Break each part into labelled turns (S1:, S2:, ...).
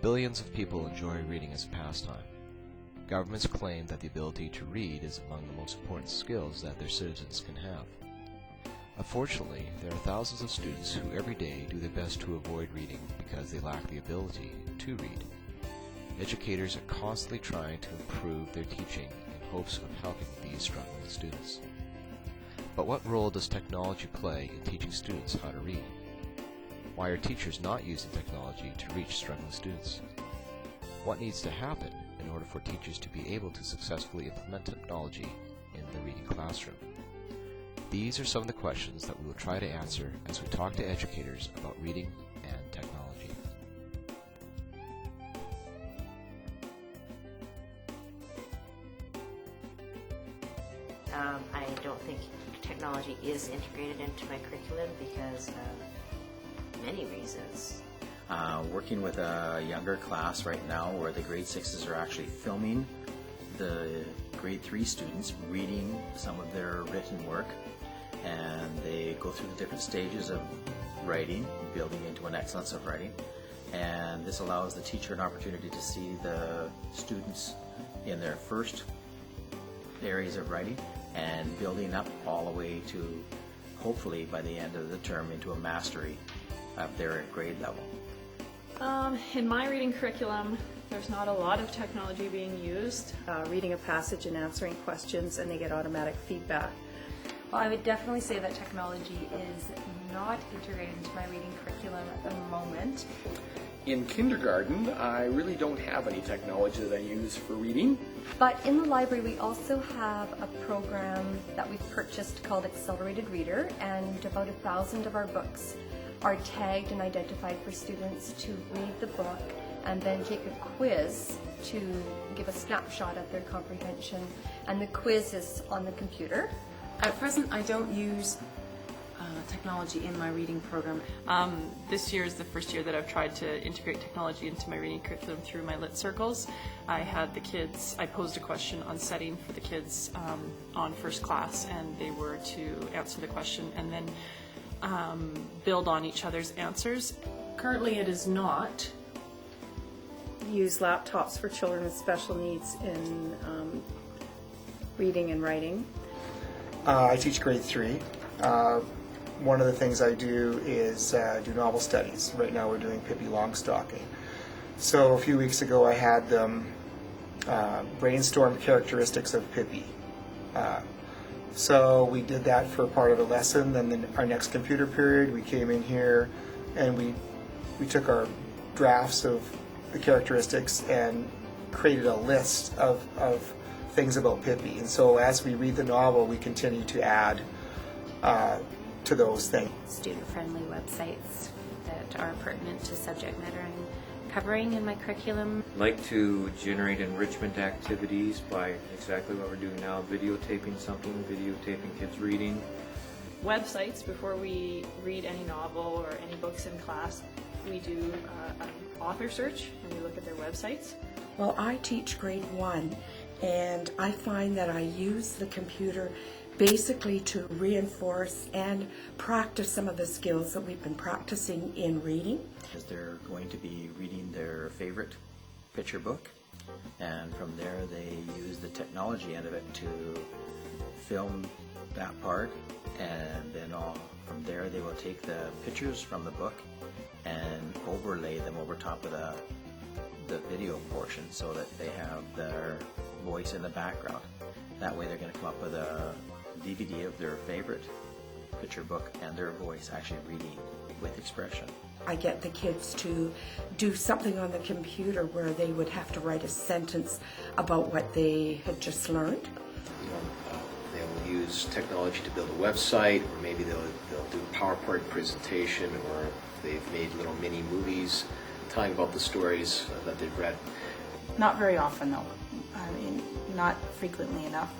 S1: Billions of people enjoy reading as a pastime. Governments claim that the ability to read is among the most important skills that their citizens can have. Unfortunately, there are thousands of students who every day do their best to avoid reading because they lack the ability to read. Educators are constantly trying to improve their teaching in hopes of helping these struggling students. But what role does technology play in teaching students how to read? Why are teachers not using technology to reach struggling students? What needs to happen in order for teachers to be able to successfully implement technology in the reading classroom? These are some of the questions that we will try to answer as we talk to educators about reading and technology.
S2: I don't think technology is integrated into my curriculum because of many reasons.
S3: Working with a younger class right now where the grade 6s are actually filming the grade 3 students reading some of their written work, and they go through the different stages of writing, building into an excellence of writing, and this allows the teacher an opportunity to see the students in their first areas of writing and building up all the way to hopefully by the end of the term into a mastery of their grade level.
S4: In my reading curriculum, there's not a lot of technology being used.
S5: Reading a passage and answering questions, and they get automatic feedback.
S6: Well, I would definitely say that technology is not integrated into my reading curriculum at the moment.
S7: In kindergarten, I really don't have any technology that I use for reading.
S6: But in the library, we also have a program that we've purchased called Accelerated Reader, and about 1,000 of our books are tagged and identified for students to read the book and then take a quiz to give a snapshot of their comprehension. And the quiz is on the computer.
S8: At present, I don't use technology in my reading program.
S4: This year is the first year that I've tried to integrate technology into my reading curriculum through my lit circles. I posed a question on setting for the kids on first class, and they were to answer the question and then build on each other's answers.
S8: Currently, it is not.
S5: Use laptops for children with special needs in reading and writing.
S9: I teach grade 3. One of the things I do is do novel studies. Right now we're doing Pippi Longstocking. So a few weeks ago I had them brainstorm characteristics of Pippi. So we did that for part of the lesson. Then our next computer period we came in here and we took our drafts of the characteristics and created a list of things about Pippi. And so as we read the novel we continue to add to those things.
S2: Student-friendly websites that are pertinent to subject matter I'm covering in my curriculum.
S10: Like to generate enrichment activities by exactly what we're doing now, videotaping something, videotaping kids reading.
S4: Websites, before we read any novel or any books in class, we do an author search and we look at their websites.
S11: Well, I teach grade 1 and I find that I use the computer basically to reinforce and practice some of the skills that we've been practicing in reading.
S3: Because they're going to be reading their favorite picture book, and from there they use the technology end of it to film that part, and then from there they will take the pictures from the book and overlay them over top of the video portion so that they have their voice in the background. That way they're going to come up with a DVD of their favorite picture book and their voice actually reading with expression.
S11: I get the kids to do something on the computer where they would have to write a sentence about what they had just learned.
S12: They'll use technology to build a website, or maybe they'll do a PowerPoint presentation, or they've made little mini movies telling about the stories that they've read.
S8: Not very often, though. I mean, not frequently enough.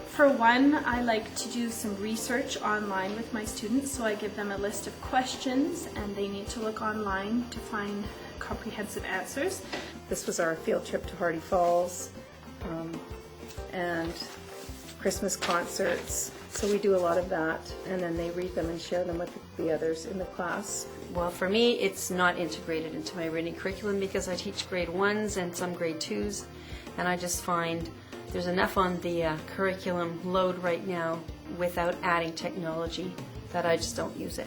S4: For one, I like to do some research online with my students, so I give them a list of questions and they need to look online to find comprehensive answers.
S5: This was our field trip to Hardy Falls and Christmas concerts. So we do a lot of that, and then they read them and share them with the others in the class.
S13: Well, for me, it's not integrated into my reading curriculum because I teach grade 1s and some grade 2s, and I just find there's enough on the curriculum load right now without adding technology that I just don't use it.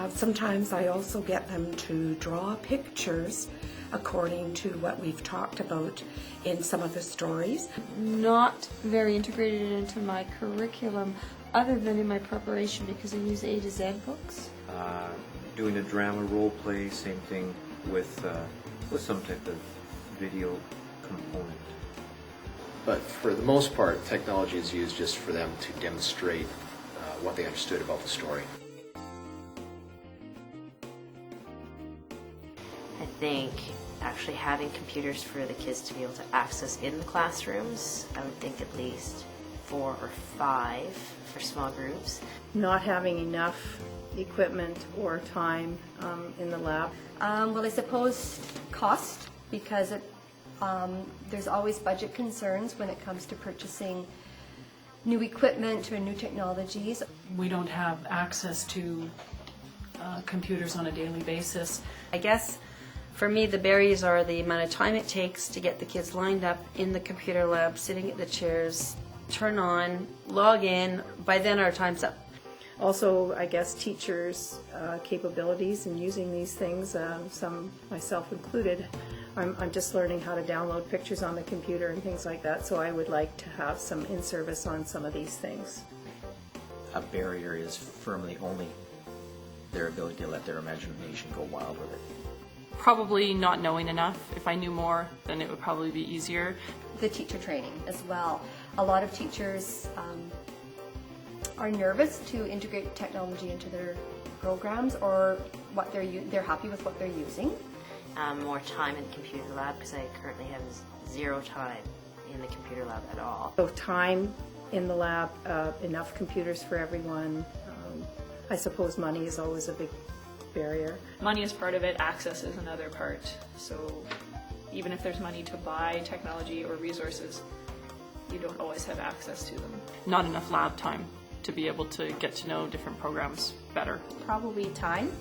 S11: Sometimes I also get them to draw pictures according to what we've talked about in some of the stories.
S14: Not very integrated into my curriculum other than in my preparation because I use A to Z books.
S10: Doing a drama role play, same thing with some type of video component.
S12: But for the most part, technology is used just for them to demonstrate what they understood about the story.
S2: I think actually having computers for the kids to be able to access in the classrooms, I would think at least 4 or 5 for small groups.
S5: Not having enough equipment or time in the lab.
S6: Well, I suppose cost, because there's always budget concerns when it comes to purchasing new equipment or new technologies.
S4: We don't have access to computers on a daily basis.
S13: I guess for me the barriers are the amount of time it takes to get the kids lined up in the computer lab, sitting at the chairs, turn on, log in. By then our time's up.
S5: Also, I guess teachers' capabilities in using these things, some myself included. I'm just learning how to download pictures on the computer and things like that, so I would like to have some in-service on some of these things.
S3: A barrier is firmly only their ability to let their imagination go wild with it.
S4: Probably not knowing enough. If I knew more, then it would probably be easier.
S6: The teacher training as well. A lot of teachers are nervous to integrate technology into their programs, or what they're happy with what they're using.
S2: More time in the computer lab because I currently have 0 time in the computer lab at all.
S5: So time in the lab, enough computers for everyone. I suppose money is always a big barrier.
S15: Money is part of it, access is another part. So even if there's money to buy technology or resources, you don't always have access to them.
S4: Not enough lab time to be able to get to know different programs better.
S16: Probably time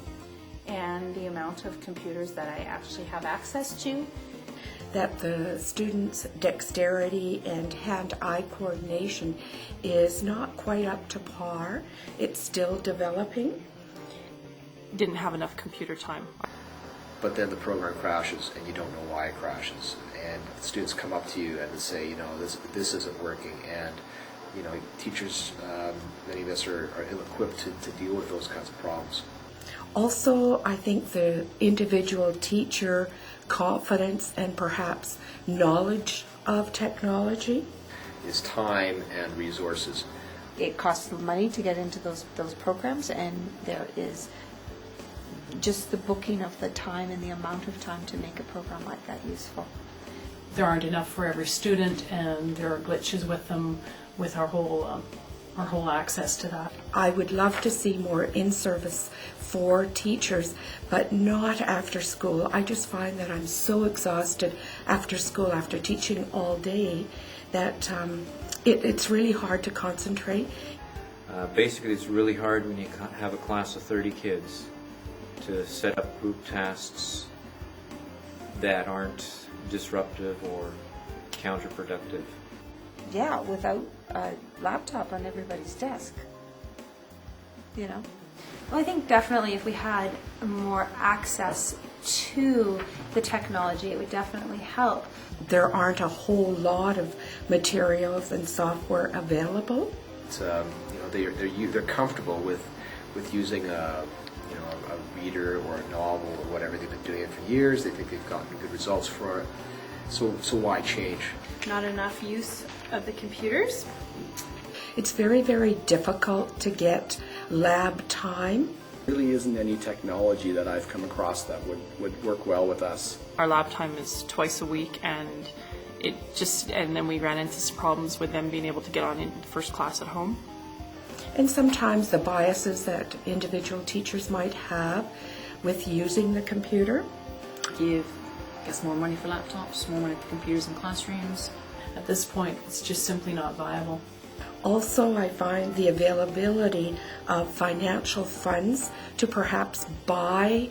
S16: and the amount of computers that I actually have access to.
S11: That the students' dexterity and hand-eye coordination is not quite up to par. It's still developing.
S4: Didn't have enough computer time.
S12: But then the program crashes and you don't know why it crashes. And students come up to you and say, you know, this isn't working. And, you know, teachers, many of us are ill-equipped to deal with those kinds of problems.
S11: Also, I think the individual teacher confidence and perhaps knowledge of technology
S12: is time and resources.
S14: It costs money to get into those programs, and there is just the booking of the time and the amount of time to make a program like that useful.
S4: There aren't enough for every student, and there are glitches with them, with our whole access to that.
S11: I would love to see more in-service for teachers, but not after school. I just find that I'm so exhausted after school, after teaching all day, that it's really hard to concentrate.
S10: Basically, it's really hard when you have a class of 30 kids to set up group tasks that aren't disruptive or counterproductive.
S14: Yeah, without a laptop on everybody's desk, you know.
S16: Well, I think definitely if we had more access to the technology, it would definitely help.
S11: There aren't a whole lot of materials and software available.
S12: It's, you know, they're comfortable with using a reader or a novel or whatever. They've been doing it for years. They think they've gotten good results for it. So why change?
S15: Not enough use of the computers.
S11: It's very, very difficult to get lab time.
S7: There really isn't any technology that I've come across that would work well with us.
S4: Our lab time is twice a week, and then we ran into some problems with them being able to get on in first class at home.
S11: And sometimes the biases that individual teachers might have with using the computer.
S8: Give, I guess, more money for laptops, more money for computers in classrooms.
S4: At this point, it's just simply not viable.
S11: Also, I find the availability of financial funds to perhaps buy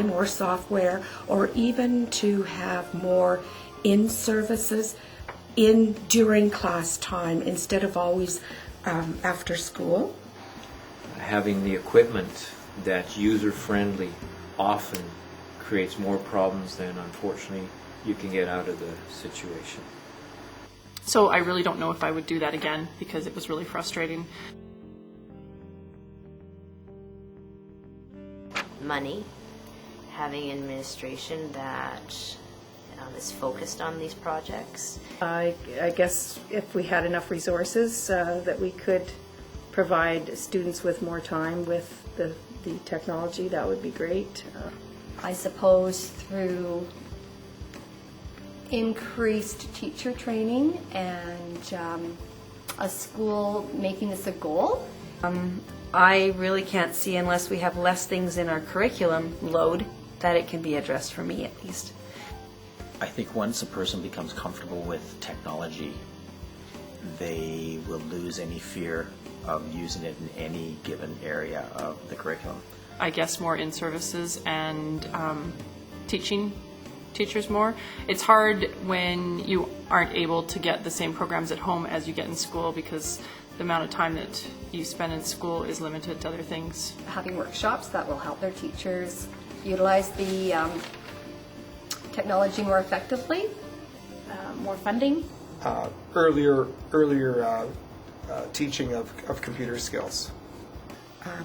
S11: more software, or even to have more in-services during class time instead of always after school.
S10: Having the equipment that's user-friendly often creates more problems than, unfortunately, you can get out of the situation.
S4: So I really don't know if I would do that again because it was really frustrating.
S2: Money, having administration that is focused on these projects.
S5: I guess if we had enough resources that we could provide students with more time with the technology, that would be great.
S6: I suppose through increased teacher training and a school making this a goal.
S13: I really can't see, unless we have less things in our curriculum load, that it can be addressed, for me at least.
S3: I think once a person becomes comfortable with technology, they will lose any fear of using it in any given area of the curriculum.
S4: I guess more in-services and teaching teachers more. It's hard when you aren't able to get the same programs at home as you get in school, because the amount of time that you spend in school is limited to other things.
S6: Having workshops that will help their teachers utilize the technology more effectively.
S16: More funding.
S9: Earlier teaching of computer skills.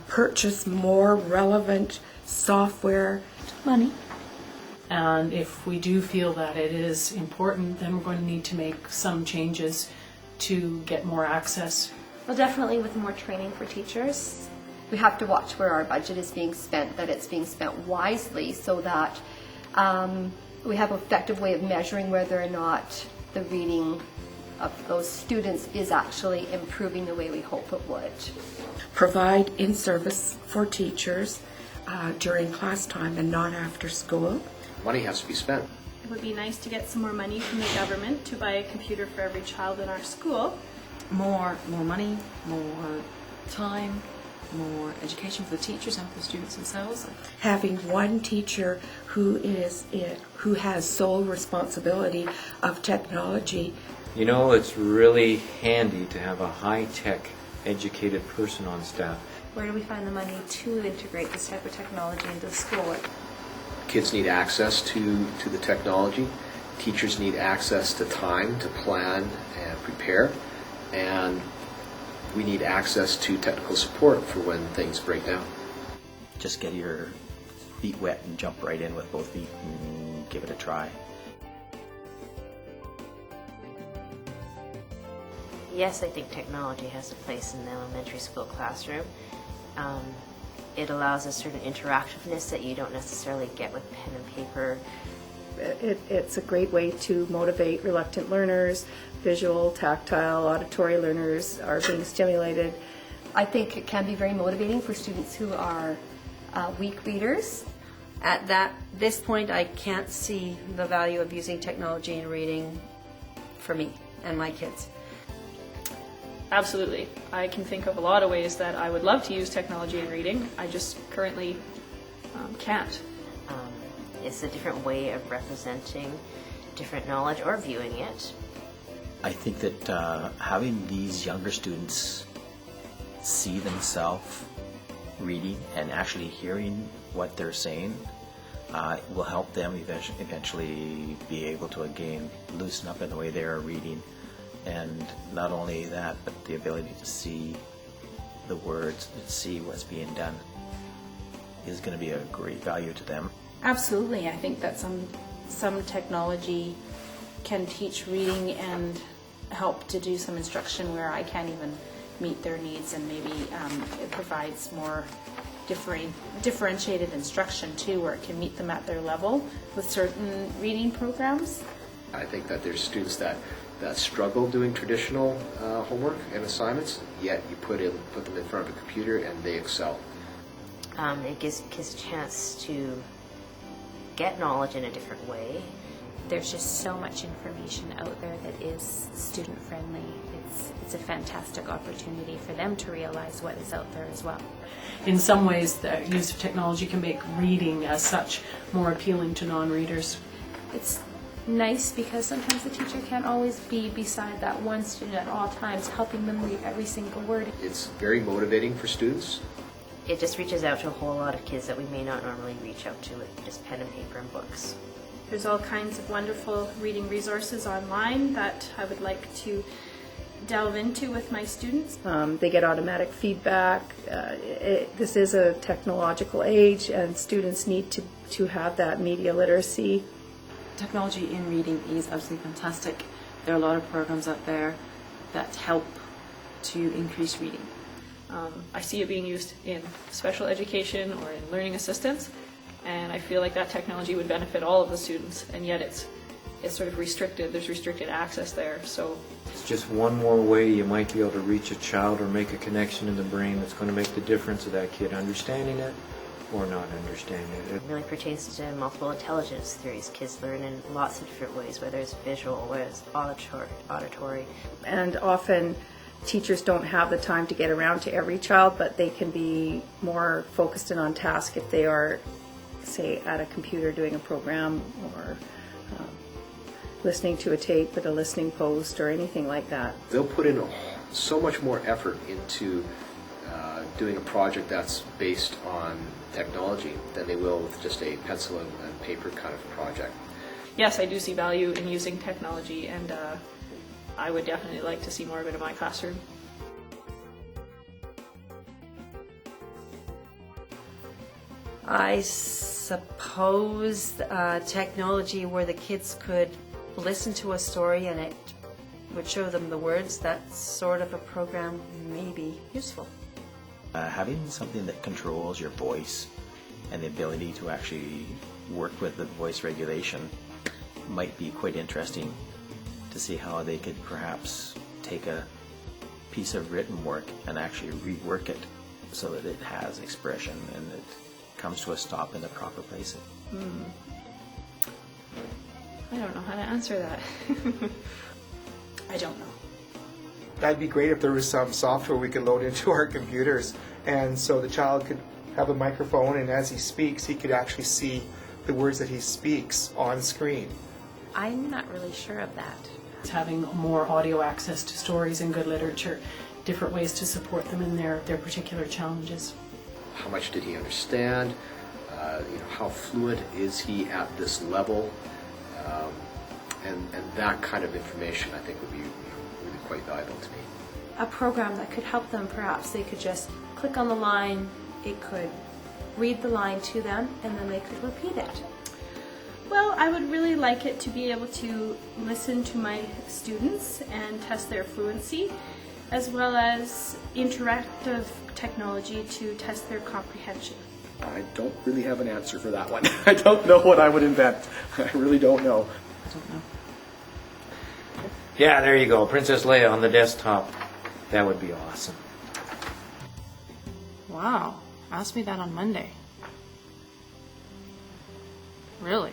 S11: Purchase more relevant software.
S14: Money.
S17: And if we do feel that it is important, then we're going to need to make some changes to get more access.
S16: Well, definitely with more training for teachers.
S6: We have to watch where our budget is being spent, that it's being spent wisely, so that we have an effective way of measuring whether or not the reading of those students is actually improving the way we hope it would.
S11: Provide in-service for teachers during class time and not after school.
S12: Money has to be spent.
S16: It would be nice to get some more money from the government to buy a computer for every child in our school.
S8: More money, more time, more education for the teachers and for the students themselves.
S11: Having one teacher who has sole responsibility of technology.
S10: You know, it's really handy to have a high-tech educated person on staff.
S16: Where do we find the money to integrate this type of technology into the school?
S12: Kids need access to the technology. Teachers need access to time to plan and prepare. And we need access to technical support for when things break down.
S3: Just get your feet wet and jump right in with both feet and give it a try.
S2: Yes, I think technology has a place in the elementary school classroom. It allows a certain interactiveness that you don't necessarily get with pen and paper.
S5: It's a great way to motivate reluctant learners. Visual, tactile, auditory learners are being stimulated.
S6: I think it can be very motivating for students who are weak readers.
S13: At this point, I can't see the value of using technology in reading for me and my kids.
S15: Absolutely. I can think of a lot of ways that I would love to use technology in reading. I just currently can't.
S2: It's a different way of representing different knowledge or viewing it.
S3: I think that having these younger students see themselves reading and actually hearing what they're saying will help them eventually be able to again loosen up in the way they are reading. And not only that, but the ability to see the words, to see what's being done is going to be a great value to them.
S16: Absolutely. I think that some technology can teach reading and help to do some instruction where I can't even meet their needs, and maybe it provides more differentiated instruction too, where it can meet them at their level with certain reading programs.
S12: I think that there's students that struggle doing traditional homework and assignments, yet you put them in front of a computer and they excel.
S2: It gives kids a chance to get knowledge in a different way,
S18: there's just so much information out there that is student-friendly. It's a fantastic opportunity for them to realize what is out there as well.
S17: In some ways, the use of technology can make reading as such more appealing to non-readers.
S16: It's nice because sometimes the teacher can't always be beside that one student at all times, helping them read every single word.
S12: It's very motivating for students.
S2: It just reaches out to a whole lot of kids that we may not normally reach out to with just pen and paper and books.
S15: There's all kinds of wonderful reading resources online that I would like to delve into with my students.
S5: They get automatic feedback. This is a technological age, and students need to have that media literacy.
S8: Technology in reading is absolutely fantastic. There are a lot of programs out there that help to increase reading.
S15: I see it being used in special education or in learning assistance, and I feel like that technology would benefit all of the students, and yet it's sort of restricted. There's restricted access there. So
S10: It's just one more way you might be able to reach a child or make a connection in the brain that's going to make the difference of that kid understanding it or not understanding it.
S2: It really pertains to multiple intelligence theories. Kids learn in lots of different ways, whether it's visual, whether it's auditory.
S5: And often teachers don't have the time to get around to every child, but they can be more focused and on task if they are, say, at a computer doing a program or listening to a tape with a listening post or anything like that.
S12: They'll put in so much more effort into doing a project that's based on technology than they will with just a pencil and paper kind of project.
S15: yes, I do see value in using technology, and I would definitely like to see more of it in my classroom.
S13: I suppose technology where the kids could listen to a story and it would show them the words, that sort of a program may be useful.
S3: Having something that controls your voice and the ability to actually work with the voice regulation might be quite interesting to see how they could perhaps take a piece of written work and actually rework it so that it has expression and it comes to a stop in the proper place.
S15: I don't know how to answer that. I don't know.
S9: That'd be great if there was some software we could load into our computers, and so the child could have a microphone, and as he speaks, he could actually see the words that he speaks on screen.
S18: I'm not really sure of that.
S17: It's having more audio access to stories and good literature, different ways to support them in their particular challenges.
S12: How much did he understand? How fluent is he at this level? And that kind of information, I think, would be really quite valuable to me.
S16: A program that could help them, perhaps they could just click on the line, it could read the line to them, and then they could repeat it.
S15: Well, I would really like it to be able to listen to my students and test their fluency, as well as interactive technology to test their comprehension.
S7: I don't really have an answer for that one. I don't know what I would invent. I really don't know.
S8: I don't know.
S10: Yeah, there you go. Princess Leia on the desktop. That would be awesome.
S4: Wow. Ask me that on Monday. Really?